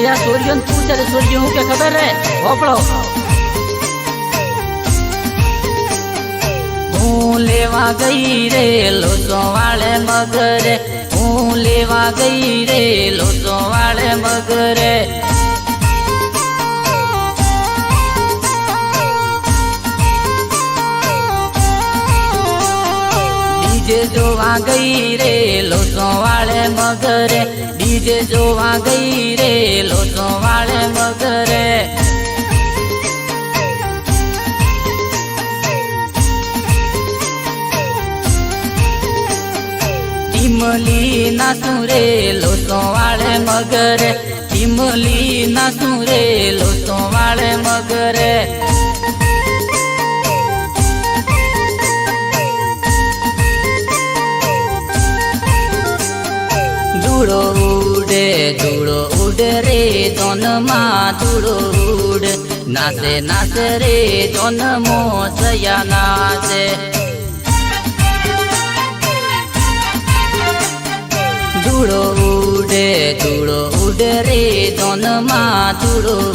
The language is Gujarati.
અહીંયા સૂર્ય પૂછે સૂર્ય હું કે ખબર રે ઓપળો હું લેવા ગઈ રે લોચો વાળે મગરે હું લેવા ગઈ રે લોચો વાળે મગરે ડીજે જોવા ગઈ રે લોચો વાળે મગરે ડીજે જોવા ગઈ રે લોચો વાળે મગરે ટીમલી નાસું રે લોચો વાળે મગરે ટીમલી નાસું રે લોચો વાળે મગરે ધૂળો ઉડે રે જોનમાં ધૂળો ઉડ નાચે નાચે રે જોન મોસયા નાચે ધૂળો ઉડે રે જોનમાં ધૂળો